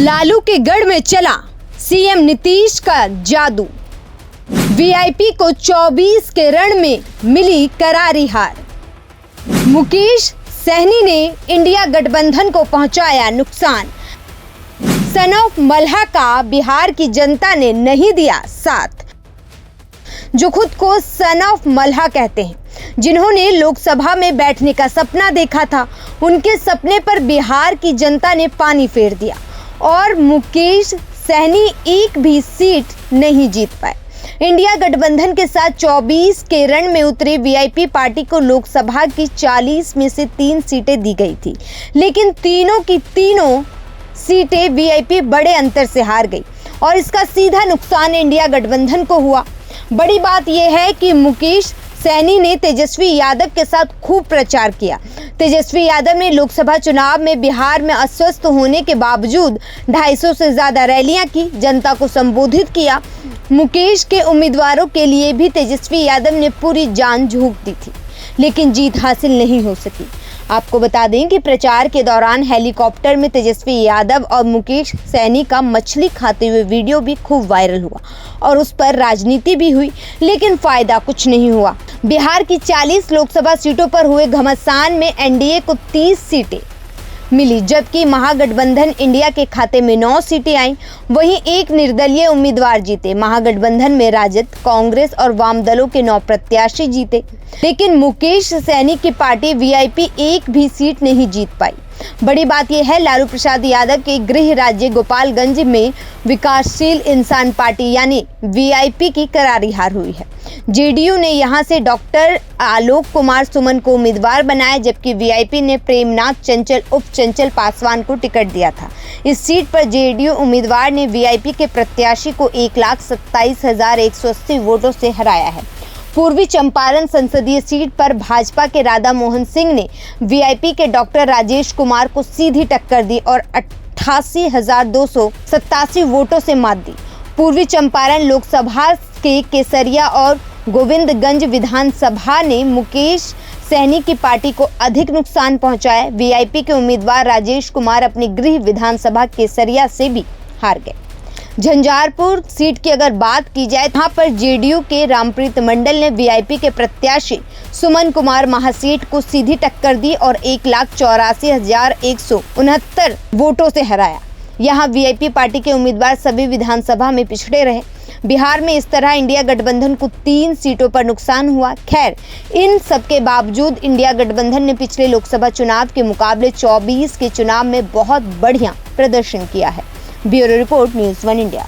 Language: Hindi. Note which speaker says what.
Speaker 1: लालू के गढ़ में चला सीएम नीतीश का जादू। वीआईपी को 24 के रण में मिली करारी हार। मुकेश सहनी ने इंडिया गठबंधन को पहुंचाया नुकसान। सन ऑफ मल्हा का बिहार की जनता ने नहीं दिया साथ। जो खुद को सन ऑफ मल्हा कहते हैं, जिन्होंने लोकसभा में बैठने का सपना देखा था, उनके सपने पर बिहार की जनता ने पानी फेर दिया और मुकेश सहनी एक भी सीट नहीं जीत पाए। इंडिया गठबंधन के साथ 24 के रण में उतरे वीआईपी पार्टी को लोकसभा की 40 में से 3 सीटें दी गई थी, लेकिन तीनों की तीनों सीटें वीआईपी बड़े अंतर से हार गई और इसका सीधा नुकसान इंडिया गठबंधन को हुआ। बड़ी बात यह है कि मुकेश सहनी ने तेजस्वी यादव के साथ खूब प्रचार किया। तेजस्वी यादव ने लोकसभा चुनाव में बिहार में अस्वस्थ होने के बावजूद 250 से ज्यादा रैलियां की, जनता को संबोधित किया। मुकेश के उम्मीदवारों के लिए भी तेजस्वी यादव ने पूरी जान झोंक दी थी, लेकिन जीत हासिल नहीं हो सकी। आपको बता दें कि प्रचार के दौरान हेलीकॉप्टर में तेजस्वी यादव और मुकेश सहनी का मछली खाते हुए वीडियो भी खूब वायरल हुआ और उस पर राजनीति भी हुई, लेकिन फायदा कुछ नहीं हुआ। बिहार की 40 लोकसभा सीटों पर हुए घमासान में एनडीए को 30 सीटें मिली, जबकि महागठबंधन इंडिया के खाते में 9 सीटें आईं। वहीं एक निर्दलीय उम्मीदवार जीते। महागठबंधन में राजद, कांग्रेस और वाम दलों के 9 प्रत्याशी जीते, लेकिन मुकेश सहनी की पार्टी वीआईपी एक भी सीट नहीं जीत पाई। बड़ी बात यह है, लालू प्रसाद यादव के गृह राज्य गोपालगंज में विकासशील इंसान पार्टी यानी वीआईपी की करारी हार हुई है। जेडीयू ने यहां से डॉक्टर आलोक कुमार सुमन को उम्मीदवार बनाया, जबकि वीआईपी ने प्रेमनाथ चंचल उर्फ चंचल पासवान को टिकट दिया था। इस सीट पर जेडीयू उम्मीदवार ने वीआईपी के प्रत्याशी को 1,27,180 वोटों से हराया है। पूर्वी चंपारण संसदीय सीट पर भाजपा के राधा मोहन सिंह ने वीआईपी के डॉक्टर राजेश कुमार को सीधी टक्कर दी और 88,287 वोटों से मात दी। पूर्वी चंपारण लोकसभा के केसरिया और गोविंदगंज विधानसभा ने मुकेश सहनी की पार्टी को अधिक नुकसान पहुंचाया। वीआईपी के उम्मीदवार राजेश कुमार अपनी गृह विधानसभा केसरिया से भी हार गए। झंझारपुर सीट की अगर बात की जाए, यहाँ पर जेडीयू के रामप्रीत मंडल ने वीआईपी के प्रत्याशी सुमन कुमार महासेठ को सीधी टक्कर दी और 1,84,169 वोटों से हराया। यहाँ वीआईपी पार्टी के उम्मीदवार सभी विधानसभा में पिछड़े रहे। बिहार में इस तरह इंडिया गठबंधन को 3 सीटों पर नुकसान हुआ। खैर, इन सब के बावजूद इंडिया गठबंधन ने पिछले लोकसभा चुनाव के मुकाबले 24 के चुनाव में बहुत बढ़िया प्रदर्शन किया है। Bureau report, news 1 India.